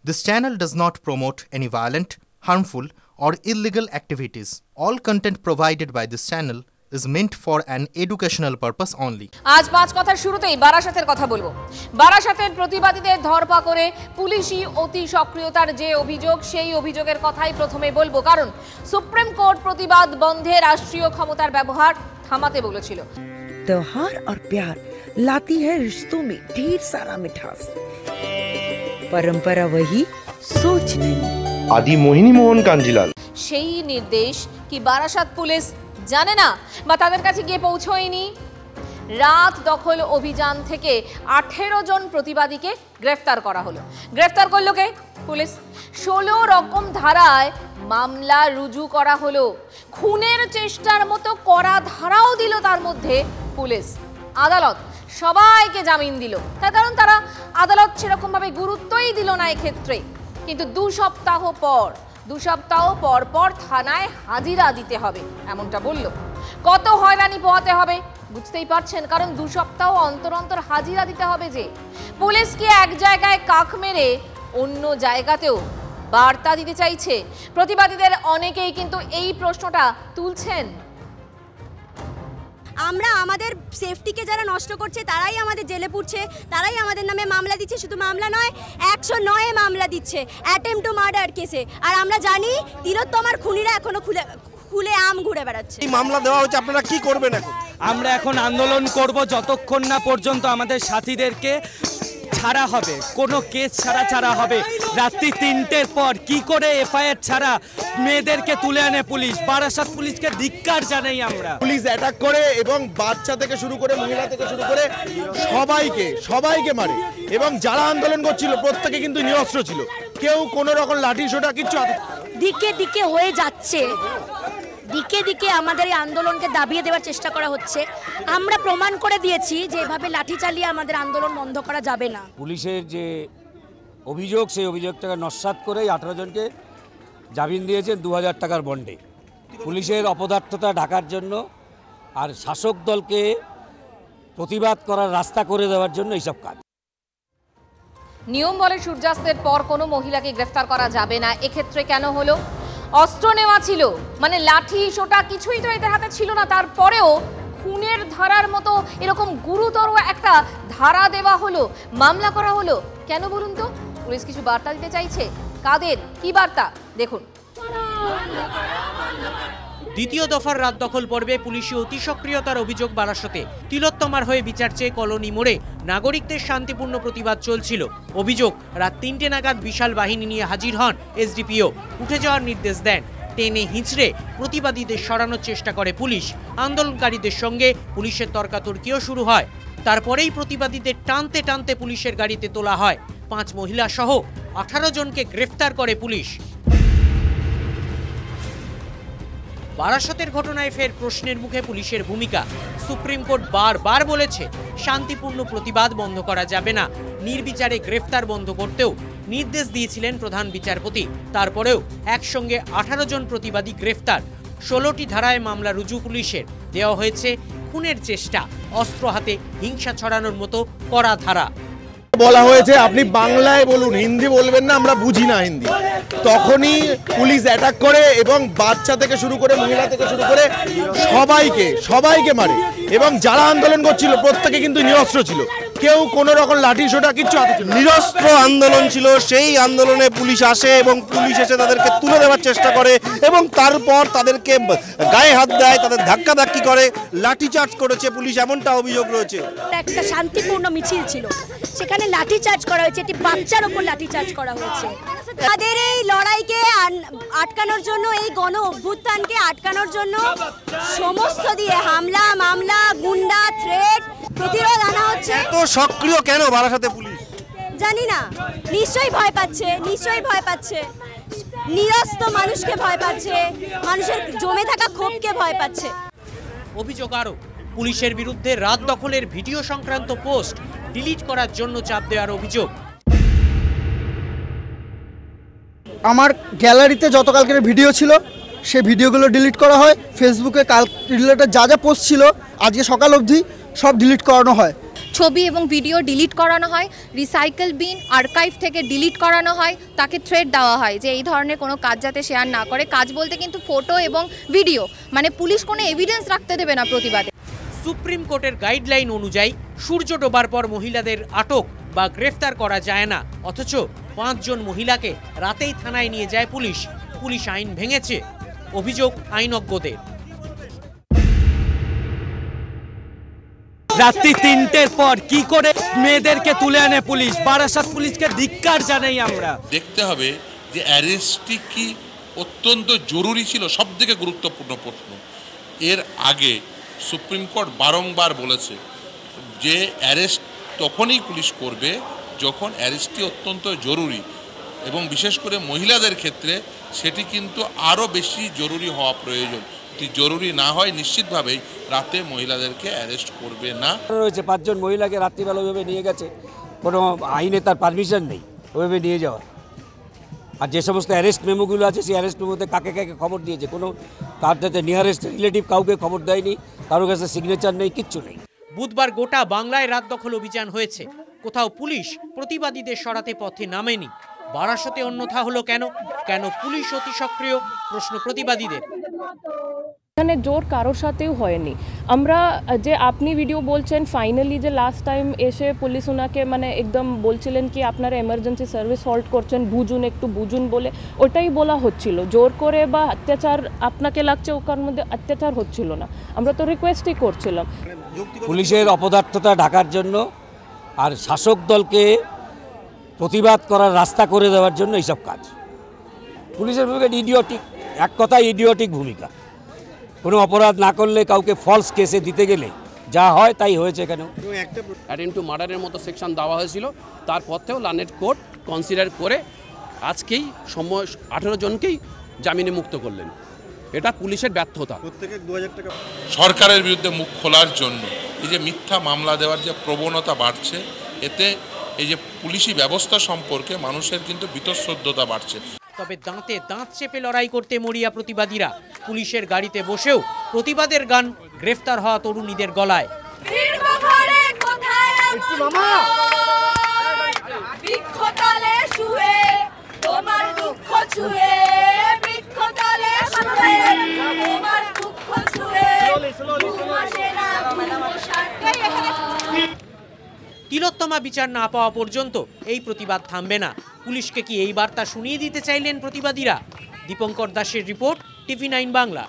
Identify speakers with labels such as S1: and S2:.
S1: This channel does not promote any violent, harmful, or illegal activities. All content provided by this channel is meant for an educational purpose only.
S2: আজ পাঁচ কথার শুরুতেই বারাসাতের কথা বলবো। বারাসাতের প্রতিবাদীদের ধরপাকড়ে পুলিশি অতি সক্রিয়তার যে অভিযোগ, সেই অভিযোগের কথাই প্রথমে বলবো, কারণ সুপ্রিম কোর্ট প্রতিবাদ বন্ধে রাষ্ট্রীয় ক্ষমতার ব্যবহার থামাতে বলেছিল।
S3: त्योहार और प्यार लाती है रिश्तों में ढेर सारा मिठास। परंपरा वही, सोच नहीं।
S4: आदि मोहिनी मोहन कांजीलाल
S2: সেই নির্দেশ কি বারাসাত পুলিশ জানে না বা তাদের কাছে গিয়ে পৌঁছয়নি? রাত দখল অভিযান থেকে 18 জন প্রতিবাদীকে গ্রেফতার করা হলো। গ্রেফতার করলো কে? পুলিশ। 16 রকম ধারায় মামলা রুজু করা হলো। খুনের চেষ্টার মতো কড়া ধারাও দিল তার মধ্যে পুলিশ। আদালত সবাইকে জামিন দিল, তার কারণ তারা আদালত সেরকমভাবে গুরুত্বই দিল না এক্ষেত্রে। কিন্তু দু সপ্তাহ পর পর থানায় হাজিরা দিতে হবে এমনটা বলল। কত হয়রানি পোহাতে হবে বুঝতেই পারছেন, কারণ 2 সপ্তাহ অন্তর অন্তর হাজিরা দিতে হবে। যে পুলিশ কি এক জায়গায় কাক মেরে অন্য জায়গাতেও বার্তা দিতে চাইছে? প্রতিবাদীদের অনেকেই কিন্তু এই প্রশ্নটা তুলছেন।
S5: আমরা আমাদের সেফটিকে যারা নষ্ট করছে তারাই আমাদের জেলে পুড়ছে, তারাই আমাদের নামে মামলা দিচ্ছে। শুধু মামলা নয়, 109 মামলা দিচ্ছে অ্যাটেম্পট টু মার্ডার কেসে। আর আমরা জানি তিলোত্তমার খুনিরা এখনো খুলে আম ঘুরে বেড়াচ্ছে।
S6: এই মামলা দেওয়া হচ্ছে, আপনারা কি করবেন এখন?
S7: আমরা এখন আন্দোলন করব যতক্ষণ না পর্যন্ত আমাদের সাথীদেরকে ছাড়া হবে, কোনো কেস ছাড়া হবে। রাত্রি 3টের পর কি করে এফআইআর ছাড়া মেয়েদেরকে তুলে আনে পুলিশ? বারাসাত পুলিশকে ধিক্কার জানাই আমরা।
S6: পুলিশ অ্যাটাক করে এবং বাচ্চা থেকে শুরু করে মহিলা থেকে শুরু করে সবাইকে মারে, এবং যারা আন্দোলন করছিল প্রত্যেকে কিন্তু নিরস্ত্র ছিল, কেউ কোনো রকম লাঠি সোটা কিচ্ছু।
S5: দিকে দিকে হয়ে যাচ্ছে, দিকে আমাদের এই আন্দোলনকে দাবিয়ে দেওয়ার চেষ্টা করা হচ্ছে। আমরা প্রমাণ করে দিয়েছি যে এভাবে লাঠি চালিয়ে আমাদের আন্দোলন বন্ধ করা যাবে না।
S8: পুলিশের যে অভিযোগ, সেই অভিযোগটাকে নস্যাৎ করে 18 জনকে জামিন দিয়েছেন 2000 টাকার বন্ডে। পুলিশের অপদার্থতা ঢাকার জন্য আর শাসক দলকে প্রতিবাদ করার রাস্তা করে দেওয়ার জন্য এইসব কাজ।
S2: নিয়ম বলে সূর্যাস্তের পর কোনো মহিলাকে গ্রেফতার করা যাবে না। এক্ষেত্রে কেন হলো? অস্ত্র নেওয়া ছিল, মানে লাঠি সোটা কিছুই তো এদের হাতে ছিল না। তারপরেও খুনের ধারার মতো এরকম গুরুতর একটা ধারা দেওয়া হলো, মামলা করা হলো। কেন বলুন তো? পুলিশ কিছু বার্তা দিতে চাইছে। কাদের কি বার্তা দেখুন।
S9: দ্বিতীয় দফার রাত দখল পর্বে পুলিশি অতি সক্রিয়তার অভিযোগ বারাসতে। তিলোত্তমার হয়ে বিচার চেয়ে কলোনি মোড়ে নাগরিকদের শান্তিপূর্ণ প্রতিবাদ চলছিল। অভিযোগ, রাত 3টে নাগাদ বিশাল বাহিনী নিয়ে হাজির হন এসডিপিও। উঠে যাওয়ার নির্দেশ দেন। টেনে হিঁচড়ে প্রতিবাদীদের সরানোর চেষ্টা করে পুলিশ। আন্দোলনকারীদের সঙ্গে পুলিশের তর্কাতর্কিও শুরু হয়। তারপরেই প্রতিবাদীদের টানতে টানতে পুলিশের গাড়িতে তোলা হয়। 5 মহিলা সহ 18 জনকে গ্রেফতার করে পুলিশ। বারাসতের ঘটনায় ফের প্রশ্নের মুখে পুলিশের ভূমিকা। সুপ্রিম কোর্ট বারবার বলেছে শান্তিপূর্ণ প্রতিবাদ বন্ধ করা যাবে না। নির্বিচারে গ্রেফতার বন্ধ করতেও নির্দেশ দিয়েছিলেন প্রধান বিচারপতি। তারপরেও একসঙ্গে 18 জন প্রতিবাদী গ্রেফতার। 16টি ধারায় মামলা রুজু পুলিশের। দেওয়া হয়েছে খুনের চেষ্টা, অস্ত্র হাতে হিংসা ছড়ানোর মতো কড়া ধারা।
S6: বলা হয়েছে আপনি বাংলায় বলুন, হিন্দি বলবেন না, আমরা বুঝি না হিন্দি। তখনই পুলিশ অ্যাটাক করে এবং বাচ্চা থেকে শুরু করে মহিলা থেকে শুরু করে সবাইকে মারে, এবং যারা আন্দোলন করছিল প্রত্যেকে কিন্তু নিরস্ত্র ছিল, কেউ কোনো রকম লাঠি সোটা কিচ্ছু হাতে ছিল। নিরস্ত্র আন্দোলন ছিল। সেই আন্দোলনে পুলিশ আসে এবং পুলিশ এসে তাদেরকে তুলে দেওয়ার চেষ্টা করে, এবং তারপর তাদেরকে গায়ে হাত দেয়, তাদের ধাক্কাধাক্কি করে, লাঠিচার্জ করেছে পুলিশ, এমনটা অভিযোগ রয়েছে।
S5: একটা শান্তিপূর্ণ মিছিল ছিল, সেখানে লাঠিচার্জ করা হয়েছে, একটি বাচ্চার উপর লাঠিচার্জ করা হয়েছে। তাদের এই লড়াইকে আটকানোর জন্য, এই গণ অভ্যুত্থানকে আটকানোর জন্য সমস্ত দিয়ে হামলা, মামলা, গুন্ডা, থ্রেট, প্রতিরোধ আনা হচ্ছে।
S6: এত সক্রিয় কেন বারাসাতে পুলিশ
S5: জানি না। নিশ্চয়ই ভয় পাচ্ছে, নিরস্ত্র মানুষকে ভয় পাচ্ছে, মানুষের জমে থাকা ক্ষোভকে ভয় পাচ্ছে।
S9: অভিযোগ আরও, পুলিশের বিরুদ্ধে রাত দখলের ভিডিও সংক্রান্ত পোস্ট ডিলিট করার জন্য চাপ দেওয়ার অভিযোগ।
S10: আমার গ্যালারিতে যত কালকের ভিডিও ছিল সেই ভিডিওগুলো ডিলিট করা হয়। ফেসবুকে কাল রিলেটেড যা পোস্ট ছিল আজকে সকাল অবধি সব ডিলিট করানো হয়।
S11: ছবি এবং ভিডিও ডিলিট করানো হয়, রিসাইকেল বিন আর্কাইভ থেকে ডিলিট করানো হয়, তাকে থ্রেট দেওয়া হয় যে এই ধরনের কোনো কাজ যাতে শেয়ার না করে। কাজ বলতে কিন্তু ফটো এবং ভিডিও, মানে পুলিশ কোনো এভিডেন্স রাখতে দেবে না প্রতিবাদে।
S9: সুপ্রিম কোর্টের গাইডলাইন অনুযায়ী সূর্য ডোবার পর মহিলাদের আটক বা গ্রেফতার করা যায় না, অথচ 5 জন মহিলাকে রাতেই থানায় নিয়ে যায় পুলিশ। পুলিশ আইন ভেঙেছে, অভিযোগ আইনজ্ঞদের।
S7: রাত্রি 3টের পর কি করে মেয়েদেরকে তুলে আনে পুলিশ? বারাসাত পুলিশকে ধিক্কার জানাই আমরা।
S12: দেখতে হবে যে অ্যারেস্টটি কি অত্যন্ত জরুরি ছিল, সবথেকে গুরুত্বপূর্ণ প্রশ্ন। এর আগে সুপ্রিম কোর্ট বারংবার বলেছে যে অ্যারেস্ট তখনই পুলিশ করবে যখন অ্যারেস্টটি অত্যন্ত জরুরি, এবং বিশেষ করে মহিলাদের ক্ষেত্রে সেটি কিন্তু আরও বেশি জরুরি হওয়া প্রয়োজন। এটি জরুরি না হয় নিশ্চিতভাবেই রাতে মহিলাদেরকে অ্যারেস্ট করবে না।
S8: রয়েছে 5 জন মহিলাকে রাত্রিবেলা ওইভাবে নিয়ে গেছে, কোনো আইনে তার পারমিশন নেই ওইভাবে নিয়ে যাওয়া। আর যে সমস্ত অ্যারেস্ট মেমোগুলো আছে সেই অ্যারেস্ট মেমোতে কাকে কাকে খবর দিয়েছে, কোনো তার যাতে নিয়ারেস্ট রিলেটিভ কাউকে খবর দেয়নি, কারোর কাছে সিগনেচার নেই, কিচ্ছু নেই।
S9: বুধবার গোটা বাংলায় রাত দখল অভিযান হয়েছে, কোথাও পুলিশ প্রতিবাদীদের সরাতে পথে নামেনি। বারাসতে অন্যথা হলো কেন? কেন পুলিশ অতি সক্রিয়? প্রশ্ন প্রতিবাদীদের।
S13: এখানে জোর কারোর সাথেও হয়নি। আমরা যে আপনি ভিডিও বলছেন, ফাইনালি যে লাস্ট টাইম এসে পুলিশ ওনাকে মানে একদম বলছিলেন কি আপনারা এমার্জেন্সি সার্ভিস হল্ট করছেন, বুঝুন একটু বুঝুন বলে, ওটাই বলা হচ্ছিল। জোর করে বা অত্যাচার আপনাকে লাগছে ওখান মধ্যে অত্যাচার হচ্ছিল না, আমরা তো রিকোয়েস্টই করছিলাম।
S8: পুলিশের অপদার্থতা ঢাকার জন্য আর শাসক দলকে প্রতিবাদ করার রাস্তা করে দেওয়ার জন্য এইসব কাজ। পুলিশের ভূমিকা ইডিওটিক, এক কথায় ইডিওটিক ভূমিকা। কোনো অপরাধ না করলে কাউকে ফলস কেসে দিতে গেলে যা হয় তাই হয়েছে। এখানেও
S14: অ্যাটেম্প টু মার্ডারের মতো সেকশন দেওয়া হয়েছিল, তারপর থেকেও লানেট কোর্ট কনসিডার করে আজকেই 18 জনকেই জামিনে মুক্ত করলেন। এটা পুলিশের ব্যর্থতা।
S12: সরকারের বিরুদ্ধে মুখ খোলার জন্য এই যে মিথ্যা মামলা দেওয়ার যে প্রবণতা বাড়ছে, এতে এই যে পুলিশি ব্যবস্থা সম্পর্কে মানুষের কিন্তু বীতশ্রদ্ধতা বাড়ছে।
S9: তবে দাঁতে দাঁত চেপে লড়াই করতে মরিয়া প্রতিবাদীরা। পুলিশের গাড়িতে বসেও প্রতিবাদের গান গ্রেফতার হওয়া তরুণীদের গলায়। তিলোত্তমা বিচার না পাওয়া পর্যন্ত এই প্রতিবাদ থামবে না। পুলিশকে কি এই বার্তা শুনিয়ে দিতে চাইলেন প্রতিবাদীরা? দীপঙ্কর দাসের রিপোর্ট, TV9 বাংলা।